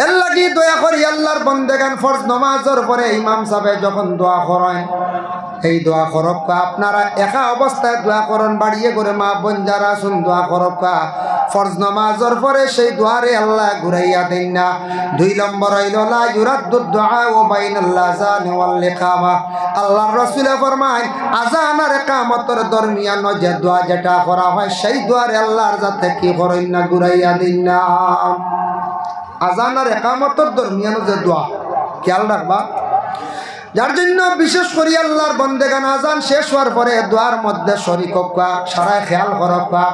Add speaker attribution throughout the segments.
Speaker 1: এর লাগি দয়া করি আল্লাহর বন্দেগান ফরজ নামাজের পরে ইমাম সাহেব যখন দোয়া করেন এই দোয়া করক্কা আপনারা একা অবস্থায় দোয়া করেন বাড়িয়ে করে মা বোন যারা শুন দোয়া করক্কা ফরজ নামাজের পরে সেই দোয়ারে আল্লাহ ঘুরাইয়া দেন না। 2 নম্বর হইল লা ইউরাদ্দু দুআ ওয়া বাইনাল আযান ওয়াল ইকামা। আল্লাহর রাসূল ফরমায় আযান আর ইকামতের দরমিয়ান যে দোয়া যেটা করা হয় সেই দোয়ারে আল্লাহর যাতে কি করেন না ঘুরাইয়া দেন না। আযান আর ইকামতের দরমিয়ান যে দোয়া খেয়াল রাখবা, যার জন্য বিশেষ করে আল্লাহর বন্দেগান আযান শেষ হওয়ার পরে দোয়ার মধ্যে শরীক হওয়া সারায় খেয়াল করবা।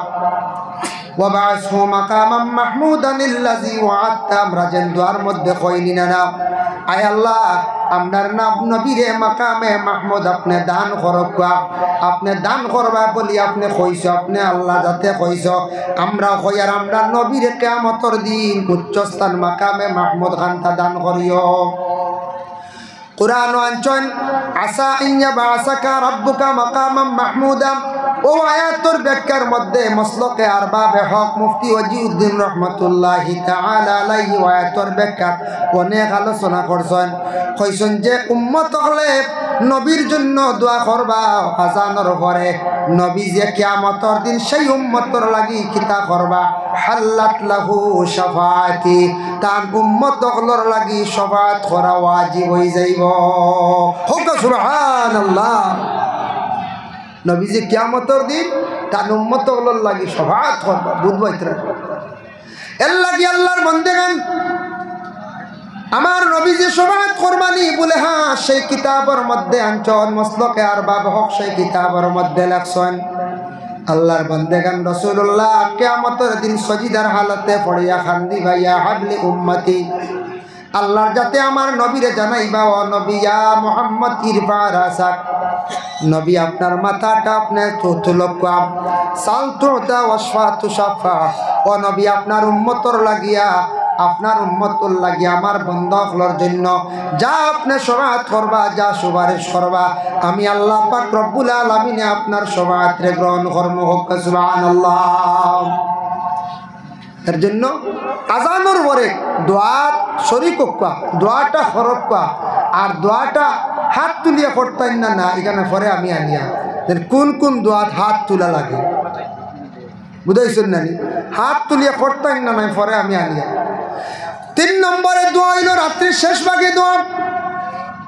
Speaker 1: ওয়াবাসহু মাকামান মাহমুদান আল্লাযী ওয়া'আদতা, আমরা যেন দোয়ার মধ্যে কইনি না আয় আল্লাহ আপনার নবীরে মাকামে মাহমুদ আপনি দান করবা, আপনি দান করবা বলি আপনি কইছ, আপনি আল্লাহ যাতে কইছ আমরা কই আর আমরা নবীরে কিয়ামতের দিন উচ্চস্থান মাকামে মাহমুদ খানটা দান করিও। কুরআন আনচন আসা ইয়া বাসাকা রাব্বুকা মাকামান মাহমুদা, ও আয়াতের ব্যাখ্যার মধ্যে মসলকে আরবাবে হক মুফতি ওয়াজিউদ্দিন রাহমাতুল্লাহি তাআলা আলাইহি আয়াতের ব্যাখ্যা অনেক আলোচনা করছেন। কইছেন যে উম্মত হলে নবীর জন্য দোয়া করবা আযানের পরে, নবী যে কিয়ামতের দিন সেই উম্মতর লাগি কিতা করবা হাল্লাত লাহু শাফাআতি, তার উম্মত হলর লাগি শাফাআত করা ওয়াজিব হয়ে যাইব। হোক সুবহানাল্লাহ। নবী যে কিয়ামতের দিন তার উম্মত হলর লাগি শাফাআত করবা বুঝবাইতরা। এর লাগি আল্লাহর বান্দাগান আমার নবী যে শাফাআত করবানি বলে হ্যাঁ সেই কিতাবের মধ্যে আনচন মসলকে আরবাব হক সেই কিতাবের মধ্যে লেখছেন আল্লাহর বান্দাগান রাসূলুল্লাহ কিয়ামতের দিন সজিদার হালতে পড়িয়া খান্দি ভাইয়া হাবলি উম্মতি, আল্লাহর যাতে আমার নবীরে জানাইবা ও নবী ইয়া মুহাম্মদ ইরফা রাসাক, নবী আপনার মাথাটা আপনি তুলকা সালতুতা ওয়াশফাতু শাফা, ও নবী আপনার উম্মতর লাগিয়া আপনার উম্মতুল লাগিয়া আমার বন্ধকলর জন্য যা আপনি শাফাআত করবা যা সুপারিশ করবা আমি আল্লাহ পাক রব্বুল আলামিন আপনার শাফাআতরে গ্রহণ করব। হোক সুবহানাল্লাহ। এর জন্য আযানের পরে দোয়া শরীক হওয়া দোয়াটা হরফা আর দোয়াটা হাত তুলিয়া করতেন না এখানে পরে আমি আনিয়া কোন কোন দোয়াত হাত তোলা লাগে বুঝাইছেন না, হাত তুলিয়া করতেন না পরে আমি আনিয়া। 3 নম্বরে দোয়া হইল রাত্রির শেষ ভাগে দোয়া।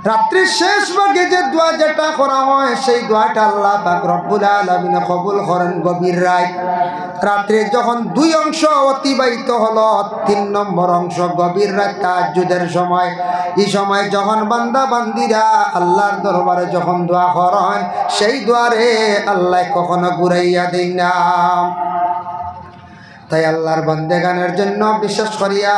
Speaker 1: রাত্রির শেষ ভাগে যে দোয়া যেটা করা হয় সেই দোয়াটা আল্লাহ পাক রব্বুল আলামিন কবুল করেন গভীর রাত। রাত্রে যখন 2 অংশ অতিবাহিত হলো, 3 নম্বর অংশ গভীর রাত তাহাজ্জুদের সময়, এই সময় যখন বান্দা বান্দিরা আল্লাহর দরবারে যখন দোয়া করেন সেই দোয়ারে আল্লাহ কখনো ঘুরাইয়া দেন না। তাই আল্লাহর বান্দেগানের জন্য বিশেষ করিয়া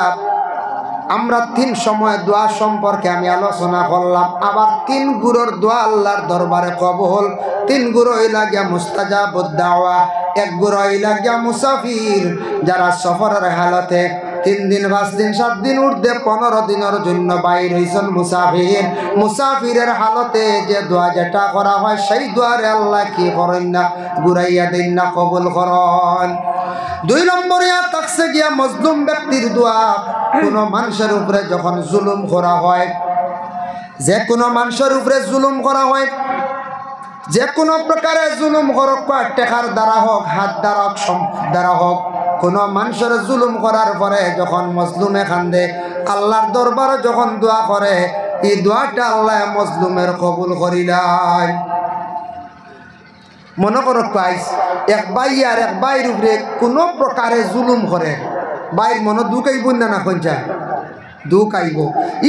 Speaker 1: আমরা 3 সময় দোয়া সম্পর্কে আমি আলোচনা করলাম। আবার 3 গুরুর দোয়া আল্লাহর দরবারে কবুল। 3 গুরু হইলা গিয়া মুস্তাজাবুদ দাওয়া, 1 গুরু হইলা গিয়া মুসাফির যারা সফরের হালতে 3 দিন 5 দিন 7 দিন ঊর্ধ্বে 15 দিনের জন্য বাইর হইছেন মুসাফির। মুসাফিরের হালতে যে দোয়া যেটা করা হয় সেই দোয়ারে আল্লাহ কি করেন না ঘুরাইয়া দেন না, কবুল করেন। 2 নম্বরে থাকছে গিয়া মজলুম ব্যক্তির দোয়া। কোন মানুষের উপরে যখন জুলুম করা হয়, যে কোনো মানুষের উপরে জুলুম করা হয়, যে কোনো প্রকারে জুলুম করক বা টেকার দ্বারা হোক হাত দ্বারা হোক সম্পদ দ্বারা হোক, কোন মানুষের জুলুম করার পরে যখন মজলুমে কান্দে আল্লাহর দরবারে যখন দোয়া করে এই দোয়াটা আল্লাহ মজলুমের কবুল করিলাই। মনে করো পাইস এক ভাই আর এক ভাইয়ের উপরে কোনো প্রকারে জুলুম করে, ভাইয়ের মনে দুঃখ আইব না কোনটা দুঃখ আইব।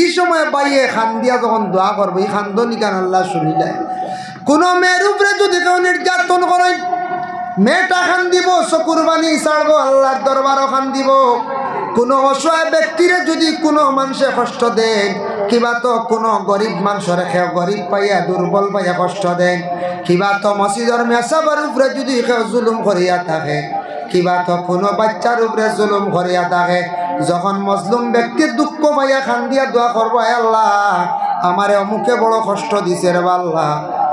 Speaker 1: এই সময় ভাইয়ে খান্দিয়া যখন দোয়া করবো এই খান্দনি কান আল্লাহ শুনিলাই। কোনো মেয়ের উপরে যদি কেউ নির্যাতন করেন মেয়েটা খান দিব, চকুর বাণী ছাড়বো আল্লাহর দরবারও খান দিব। কোনো অসহায় ব্যক্তিরে যদি কোনো মানুষে কষ্ট দেন, কিবা তো কোনো গরিব মানুষের কেউ গরিব পাইয়া দুর্বল পাইয়া কষ্ট দেন, কিবা তো মসজিদের মেসাবার উপরে যদি কেউ জুলুম করিয়া থাকে, কিবা তো কোনো বাচ্চার উপরে জুলুম করিয়া থাকে, যখন মজলুম ব্যক্তির দুঃখ পাইয়া খান দিয়া দোয়া করবো আল্লাহ আমারে অমুকে বড় কষ্ট দিছে রে আল্লাহ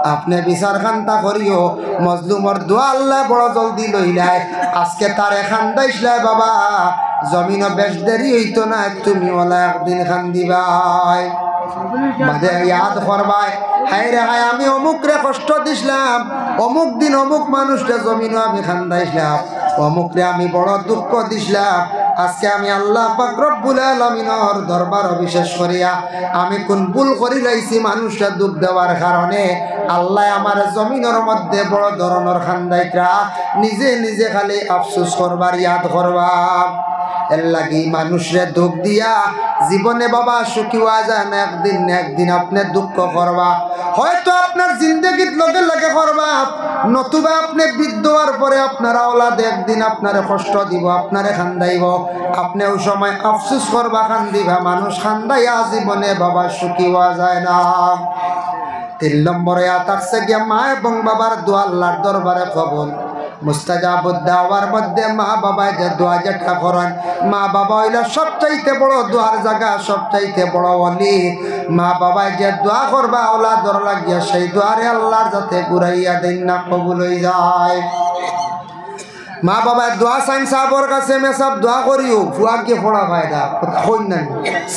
Speaker 1: আপনি বিচার খান্তা করিও মজলুমর দোয়া আল্লাহ বড় জলদি লইলায় আজকে তার খান্দাইছলাই বাবা জমিনও বেশ দেরি হইতো না তুমি ওলা একদিন খান দিবাই বাদে ইয়াদ করবাই হায় রে হায় আমি অমুক রে কষ্ট দিছিলাম অমুক দিন অমুক মানুষটা জমিনও আমি খান্দাইছিলাম অমুক রে আমি বড় দুঃখ দিছিলাম আজকে আমি আল্লাহ পাক রব্বুল আলামিনের দরবার বিশেষ করিয়া আমি কোন ভুল করি লাইছি মানুষটা দুঃখ দেওয়ার কারণে আল্লাহ আমার জমিনের মধ্যে বড় ধরনের খান্দাইরা নিজে নিজে খালি আফসোস করবার ইয়াদ করবা এর লাগি মানুষরে দুঃখ দিয়া জীবনে বাবা সুখী হওয়া যায় না একদিন আপনি দুঃখ করবা হয়তো আপনার জিন্দগির লগে লগে করবা নতুবা আপনি বৃদ্ধ হওয়ার পরে আপনার আওলাদ একদিন আপনারে কষ্ট দিব আপনারে খান্দাইব আপনি ওই সময় আফসোস করবা খান্দিবা মানুষ খান্দাইয়া জীবনে বাবা সুখী হওয়া যায় না 3 নম্বরে থাকছে গিয়া মা এবং বাবার দোয়া আল্লাহর দরবারে কবুল মুস্তাজাবুদ দাওয়ার মধ্যে মা বাবা যে দোয়া যেটা করেন মা বাবা হইলো সবচাইতে বড় দোয়ার জায়গা সবচাইতে বড় ওলি মা বাবা যে দোয়া করবা আওলাদর লাগিয়া সেই দোয়ারে আল্লাহর যাতে ঘুরাইয়া দেন না কবুল হয়ে যায় মা বাবা দোয়া সাইন সাহাবর কাছে মে সব দোয়া করিও ফুয়াকে পড়া ফায়দা হই না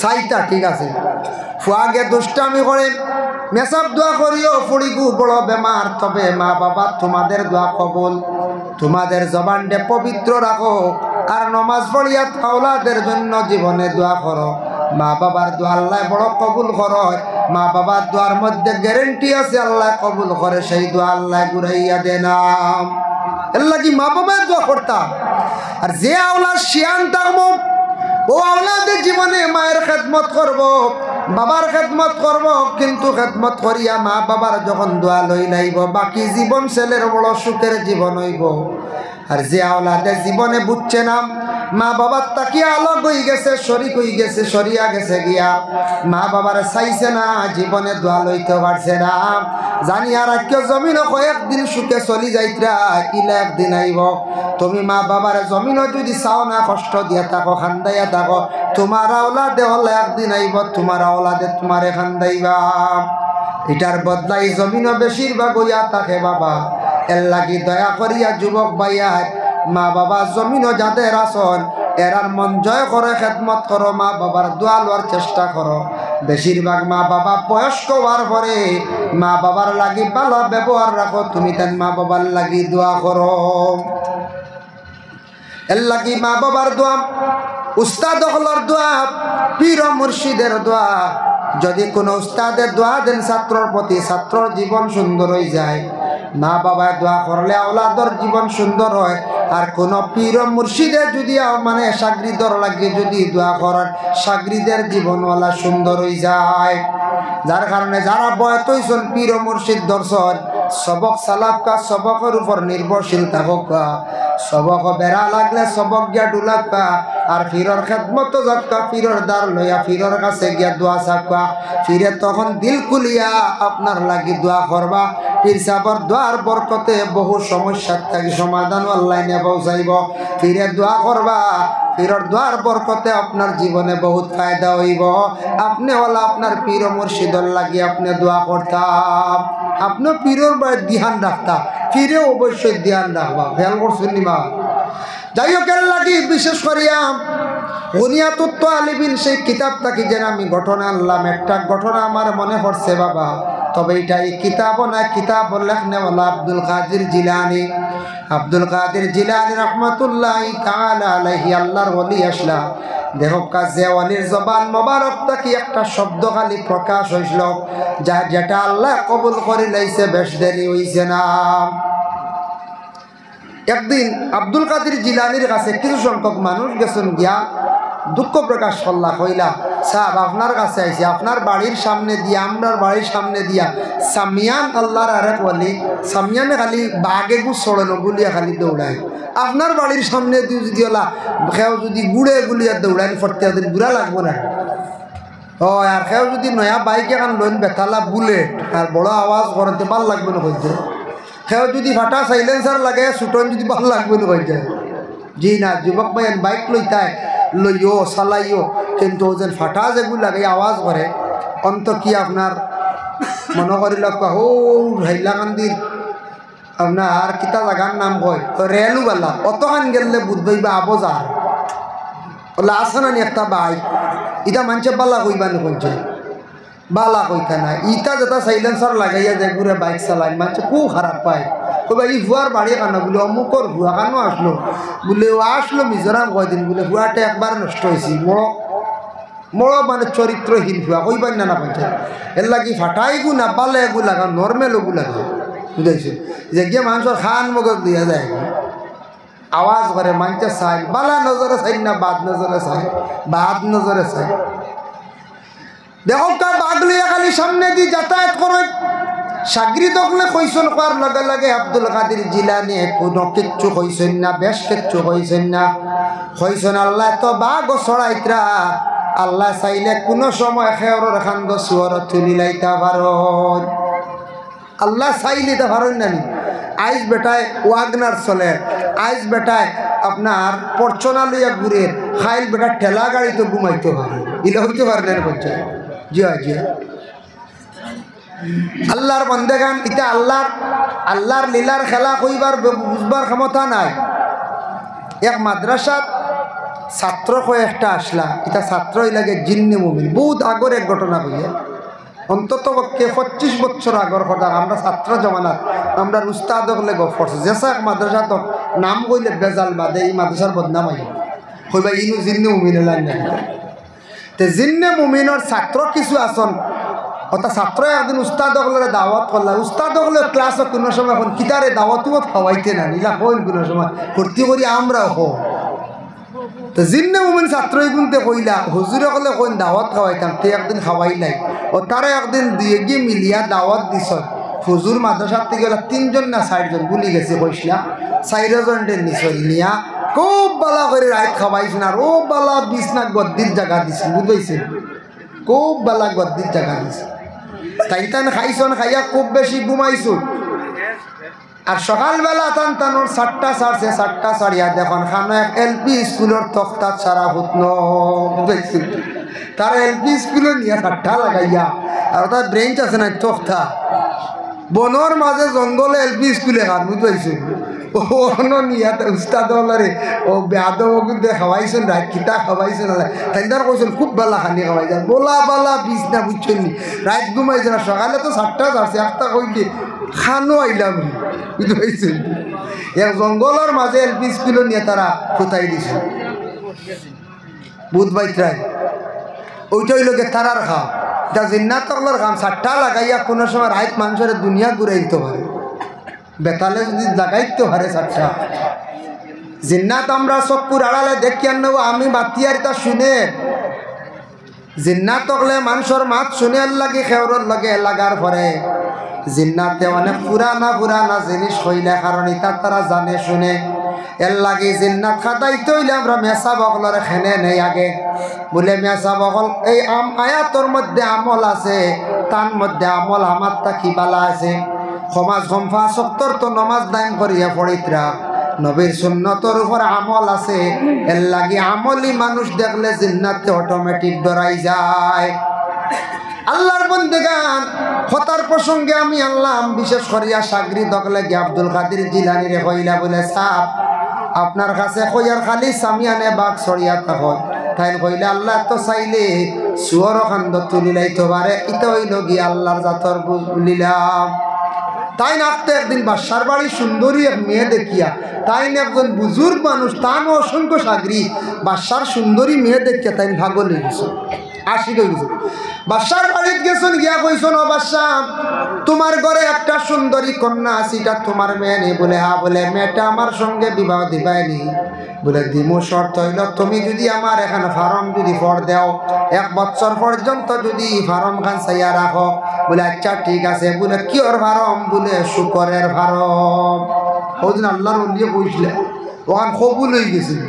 Speaker 1: সাইটা ঠিক আছে ফুয়াকে দুষ্টামি করেন মেসব দোয়া করিও ফুড়িগু বড় বেমার তবে মা বাবা তোমাদের দোয়া কবুল তোমাদের জবানটা পবিত্র রাখো আর নামাজ পড়িয়া আওলাদের জন্য জীবনে দোয়া করো মা বাবার দোয়া আল্লাহ বড় কবুল করো মা বাবার দোয়ার মধ্যে গ্যারেন্টি আছে আল্লাহ কবুল করে সেই দোয়া আল্লাহ ঘুরাইয়া দেনাম এর লাগি মা বাবার দোয়া করতাম আর যে আওলাদ শিয়ান থাকবো ও আওলাদের জীবনে মায়ের খেদমত করব বাবার খেদমত করব কিন্তু খেদমত করিয়া মা বাবার যখন দোয়া লই লাইব বাকি জীবন ছেলের বড় সুখের জীবন হইব আর যে আওলাদের জীবনে বুঝছে না মা বাবার তাকিয়া আলোক হয়ে গেছে শরিক হয়ে গেছে সরিয়া গেছে গিয়া মা বাবার চাইছে না জীবনে দোয়া লইতে পারছে না জানি আর কেউ জমিনও কয়েকদিন সুখে চলি যাইতরা ইলা একদিন আইব তুমি মা বাবার জমিনও যদি চাও না কষ্ট দিয়া থাকো খান্দাইয়া থাকো তোমার আওলাদে হলে একদিন আইব তোমার আওলাদে তোমারে খান্দাইবা এটার বদলাই জমিনও বেশিরভাগ হইয়া থাকে বাবা এর লাগি দয়া করিয়া যুবক ভাইয়ার মা বাবা জমিনও যাদের আসন এরার মন জয় করে খেদমত করো মা বাবার দোয়া লওয়ার চেষ্টা করো বেশিরভাগ মা বাবা বয়স্ক হওয়ার পরে মা বাবার লাগি ভালো ব্যবহার রাখো তুমি তেন মা বাবার লাগি দোয়া করো এর লাগি মা বাবার দোয়া উস্তাদ হলর দোয়া পীর মুর্শিদের দোয়া যদি কোনো উস্তাদের দোয়া দেন ছাত্রর প্রতি ছাত্রর জীবন সুন্দর হয়ে যায় মা বাবা দোয়া করলে আওলাদর জীবন সুন্দর হয় আর কোন পীর মুর্শিদের যদি মানে সাগরিদর লাগে যদি দোয়া করেন সাগরিদের জীবনওয়ালা সুন্দর হয়ে যায় যার কারণে যারা বয়স হইছেন পীর মুর্শিদ দর্শন সবক সালাফকা সবকের উপর নির্ভরশীল থাকা সবক বেড়া লাগলে সবক গিয়া ডুলাকা আর ফিরর খেদমত যাকা ফিরর দ্বার লইয়া ফিরর কাছে গিয়া দোয়া চাকা ফিরে তখন দিল খুলিয়া আপনার লাগি দোয়া করবা পীর সাহেবের দোয়ার বরকতে বহু সমস্যার থাকি সমাধান অনলাইনে পৌঁছাইব ফিরে দোয়া করবা পীরর দোয়ার বরকতে আপনার জীবনে বহুত ফায়দা হইব আপনি হলা আপনার পীর মুর্শিদর লাগি আপনি দোয়া করতাম আপনি পীরের ধ্যান রাখতা ফিরে অবশ্যই ধ্যান রাখবা খেয়াল করছেন নিবা যাই হোক এর লাগি বিশেষ করিয়া বুনিয়াতুত তালিবিন সেই কিতাব থাকি যেন আমি ঘটনা আনলাম একটা ঘটনা আমার মনে পড়ছে বাবা তবে এটা এই কিতাবও না কিতাব লেখনেওয়ালা আব্দুল কাদের জিলানী রহমতুল্লাহি তাআলা আলাইহি আল্লাহর ওলি আসলা দেখো কাজে ওলির জবান মোবারক থাকি একটা শব্দ খালি প্রকাশ হইছিল যেটা আল্লাহ কবুল করে লাইছে বেশ দেরি হইছে না একদিন আব্দুল কাদের জিলানীর কাছে কিছু সংখ্যক মানুষ গেছেন গিয়া দুঃখ প্রকাশ করলা কইলা সাহেব আপনার কাছে আইছি আপনার বাড়ির সামনে দিয়া আমরার বাড়ির সামনে দিয়া সামিয়ান আল্লাহর আরেক ওলি সামিয়ানে খালি বাঘে গু ছড়ানো গুলিয়া খালি দৌড়ায় আপনার বাড়ির সামনে দিয়ে যদি ওলা খেও যদি গুড়ে গুলিয়া দৌড়ায় ফটতে ওদের বুড়া লাগবো না ও আর খেও যদি নয়া বাইক এখন লোন বেতালা বুলেট আর বড় আওয়াজ করতে ভাল লাগবে না হইতে খেও যদি ফাটা সাইলেন্সার লাগে ছুটন যদি ভাল লাগবে না হয়ে যায় জি না যুবক ভাই বাইক লইতায় লইও চালাইও কিন্তু যেন ফাটা যেগুলো লাগে আওয়াজ করে অন্ত কি আপনার মনে করিল হো হাইলাকান্দির আপনার কিতা জায়গার নাম কয় রেলুবালা অতখান গেলে বুঝবই বা আবজার ওলা আসানি একটা বাইক ইটা মানুষে বালা কইবানি কইছে বালা কইতা না ইটা যেটা সাইলেন্সার লাগাইয়া যায় ঘুরে বাইক চালায় মানুষ খুব খারাপ পায় কইবা ই ভুয়ার বাড়ি কানা বলে অমুকর ভুয়া কানো আসলো বলে ও আসলো মিজোরাম কয়দিন বলে ভুয়াটা একবার নষ্ট হয়েছি মড় মানে চরিত্রহীন ভুয়া কইবার না পাইছে এর লাগি ফাটাই গু না বালে গু লাগা নর্মেল গু লাগা বুঝাইছে যে গিয়ে মানুষের খান মগজ দিয়া যায় আওয়াজ করে মানুষে চাই বালা নজরে চাই না বাদ নজরে চাই বাদ নজরে চাই দেখো কা বাগলি খালি সামনে দি যাতায়াত করে সাগরিদ হলে কইসন করার লগে লগে আব্দুল কাদের জিলানি কোনো কিচ্ছু কইছেন না বেশ কিচ্ছু কইছেন না কইছেন আল্লাহ তো বাঘ ছড়াইত্রা আল্লাহ চাইলে কোনো সময় খেয়রের খান্দ সুয়র তুলি লাইতা পারেন আল্লাহ চাইলে তা পারেন না আইস বেটায় ওয়াগনার চলে আইস বেটায় আপনার পর্চনা লইয়া ঘুরে খাইল বেটা ঠেলা গাড়িতে ঘুমাইতে পারে ইলে হইতে পারে না বলছে জি জি আল্লাহর বন্দেগান এটা আল্লাহর লীলার খেলা কইবার বুঝবার ক্ষমতা নাই এক মাদ্রাসাত ছাত্র কয়েকটা আসলা এটা ছাত্র লাগে জিন্নে মুমিন বহুত আগর এক ঘটনা কইয়া অন্তত পক্ষে 25 বছর আগর কথা আমরা ছাত্র জমানাত আমরা উস্তাদ হলে গফরছে যেসা এক মাদ্রাসা তো নাম কইলে বেজাল বাদে এই মাদ্রাসার বদনাম আই কইবা ইনু জিন্নে মুমিন লাইন না তে জিন্নে মুমিনের ছাত্র কিছু আসন অর্থাৎ ছাত্র একদিন উস্তাদ হলে দাওয়াত করলা উস্তাদ হলে ক্লাসে কোনো সময় এখন কিতারে দাওয়াতও খাওয়াইতে না নিলা হইল কোনো সময় ভর্তি করি আমরাও হো তো জিন্নে মুমিন ছাত্রই গুনতে কইলা হুজুরে কলে কইন দাওয়াত খাওয়াইতাম তে একদিন খাওয়াই নাই ও তারা একদিন দুয়ে গিয়ে মিলিয়া দাওয়াত দিছ হুজুর মাদ্রাসার থেকে গেলা 3 জন না 4 জন ভুলি গেছে কইসলা 4 জনের নিছল নিয়া খুব বালা করে রাত খাওয়াইছেন আর ও বালা বিছনা গদ্দির জায়গা দিছেন বুঝাইছেন খুব বালা গদ্দির জায়গা দিছেন তাইতান খাইছন খাইয়া খুব বেশি ঘুমাইছুন আর সকালবেলা টানোর 7টা সারছে 7টা সারিয়া দেখুন খানো এক এলপি স্কুলের তখতাত সারা হুতন বুঝাইছেন তার এলপি স্কুলে নিয়ে 7টা লাগাইয়া আর তার ব্রেঞ্চ আছে না তখতা বনর মাঝে জঙ্গলে এলপি স্কুলে খান বুঝাইছেন ও নিয়া উস্তাদ হলরে ও বেয়াদব কিন্তু খাওয়াইছেন রাত কিতা খাওয়াইছেন তাই তার কইছেন খুব বালা খানি খাওয়াইছেন bola বালা বিষ না বুঝছেন নি রাত ঘুমাইছে না সকালে তো 7টা যাচ্ছে একটা কইলে খানো আইলাম বুঝাইছেন এক জঙ্গলের মাঝে এলপি স্কুলে নিয়ে তারা কোথায় দিছে বুধবাইত্রাই ওইটা হইল গে তারার খাও এটা জিন্নাত তকলার খাম 7টা লাগাইয়া কোনো সময় রাত মানুষের দুনিয়া ঘুরে দিতে পারে বেতালে যদি লাগাইতে পারে 7টা জিন্নাত আমরা চকুর আড়ালে দেখি আনব আমি বাতিয়ার তা শুনে জিন্নাত তকলে মানুষের মাত শুনে লাগে খেওরের লাগে লাগার পরে জিন্নাতে অনেক পুরানা জিনিস হইলে কারণ এটা তারা জানে শুনে এর লাগে জিন্নাত খাদাইতে হইলে আমরা মেসা বকলরে খেনে নেই আগে বলে মেসা বকল এই আয়াতর মধ্যে আমল আছে তার মধ্যে আমল আমার তা কি বালা আছে সমাজ গম্ফা 70 তো নমাজ দান করিয়া পড়িত্রা নবীর সুন্নতর উপর আমল আছে এর লাগে আমলি মানুষ দেখলে জিন্নাতে অটোমেটিক ডরাই যায় আল্লাহর বন্দেগান হতার প্রসঙ্গে আমি আল্লাহ বিশেষ করিয়া সাগরি দকলে গিয়ে আব্দুল কাদের জিলানি রে কইলা বলে সাপ আপনার কাছে কইয়ার খালি সামিয়ানে বাঘ ছড়িয়া থাকত তাই কইলে আল্লাহ তো চাইলে সুয়র খান্দ তুলি লাইতে পারে এটা হইল গিয়ে আল্লাহর জাতর বুঝলিলাম তাই নাকতে একদিন বাদশার বাড়ি সুন্দরী এক মেয়ে দেখিয়া তাই একজন বুজুর্গ মানুষ তান অসংখ্য সাগরি বাদশার সুন্দরী মেয়ে দেখিয়া তাই ভাগল হয়ে গেছে আশিক হয়ে গেছে বাদশার বাড়িতে গেছেন গিয়া কইছেন ও বাদশা তোমার ঘরে একটা সুন্দরী কন্যা আছে এটা তোমার মেয়ে নেই বলে হ্যাঁ বলে মেয়েটা আমার সঙ্গে বিবাহ দিবাইনি বলে দিমু শর্ত হইল তুমি যদি আমার এখানে ফার্ম যদি ফর দাও 1 বছর পর্যন্ত যদি ফার্ম খান চাইয়া রাখো বলে আচ্ছা ঠিক আছে বলে কিওর ফার্ম বলে শুকরের ফার্ম ওদিন আল্লাহর উল্লিয়ে বইছিল ওখান কবুল হয়ে গেছিল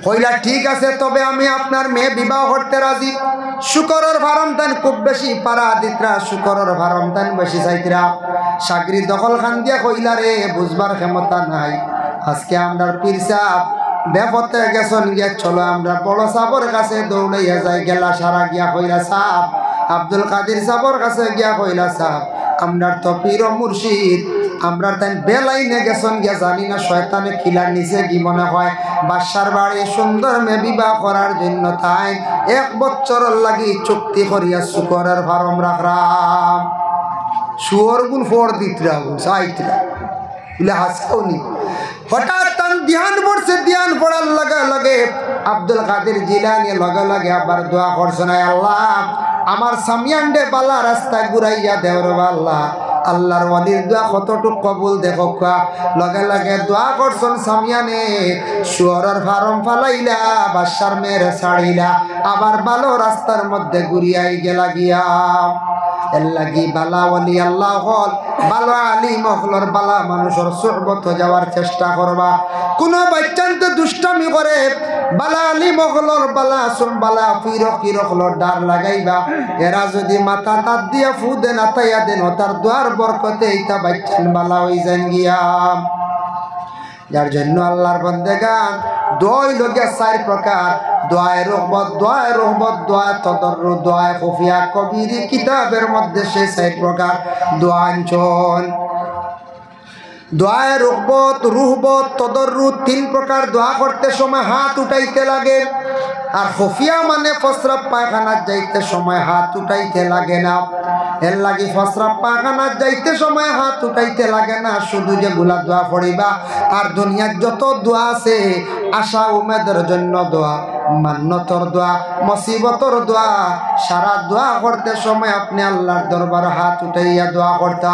Speaker 1: কইলা ঠিক আছে তবে আমি আপনার মেয়ে বিবাহ করতে রাজি শুকরের ফার্ম তান খুব বেশি পারা দিতরা শুকরের ফার্ম তান বেশি চাইতরা সাগরি দখল খান দিয়া কইলা রে বুঝবার ক্ষমতা নাই আজকে আমরা পীর সাহেব বেপতে গেছেন গিয়া চলো আমরা বড় সাপর কাছে দৌড়াইয়া যাই গেলা সারা গিয়া কইরা সাপ আব্দুল কাদের সাহর কাছে গিয়া কইলা সাহেব আমরার তো পীর ও মুর্শিদ আমরা তাই বেলাইনে গেছন গিয়া জানি না শয়তানে খিলার নিচে কি মনে হয় বাদশার বাড়ি সুন্দর মে বিবাহ করার জন্য তাই 1 বছর লাগি চুক্তি করিয়া শুকরের ফার্ম রাখরাম শুয়োর গুণ ফোর দিতরা গুণ সাইতরা বলে হাসাওনি হঠাৎ তান ধ্যান পড়ছে ধ্যান পড়ার লগে লগে আব্দুল কাদের জিলানী লগে লগে আবার দোয়া করছে না আল্লাহ আমার সামিয়ান্ডে বালা রাস্তা ঘুরাইয়া দেওর আল্লাহ আল্লাহর ওয়ালির দোয়া কতটুক কবুল দেখো লগে লগে দোয়া করছেন সামিয়ানে শুয়োরের ফার্ম ফালাইলা বাদশার মেয়েরে ছাড়িলা আবার ভালো রাস্তার মধ্যে ঘুরিয়াই গেলা গিয়া এর লাগি বালা ওয়ালি আল্লাহ হল ভালো আলিম হলর বালা মানুষের সুহবত যাওয়ার চেষ্টা করবা কোন বাচ্চান্তে দুষ্টামি করে বালা আলিম হলর বালা সুম বালা ফিরক কিরকলর ডার লাগাইবা এরা যদি মাথা তাত দিয়া ফু দেন আতাইয়া দেন তার দুয়ার বরকতে এইটা বাচ্চান বালা হই যান গিয়া যার জন্য আল্লাহর বান্দেগান দোয়াই লগে 4 প্রকার দোয়ায়ে রহমত দোয়া তদর্রু দোয়ায়ে খুফিয়া কবিরি কিতাবের মধ্যে সেই 4 প্রকার দোয়া আনছন দোয়ায়ে রহমত তদর্রু 3 প্রকার দোয়া করতে সময় হাত উঠাইতে লাগে আর খুফিয়া মানে প্রস্রাব পায়খানার যাইতে সময় হাত উঠাইতে লাগে না এর লাগি প্রস্রাব পায়খানার যাইতে সময় হাত উঠাইতে লাগে না শুধু যে গুলা দোয়া পড়িবা আর দুনিয়ার যত দোয়া আছে আশা উমেদের জন্য দোয়া মান্নতর দোয়া মুসিবতর দোয়া সারা দোয়া করতে সময় আপনি আল্লাহর দরবারে হাত উঠাইয়া দোয়া করতে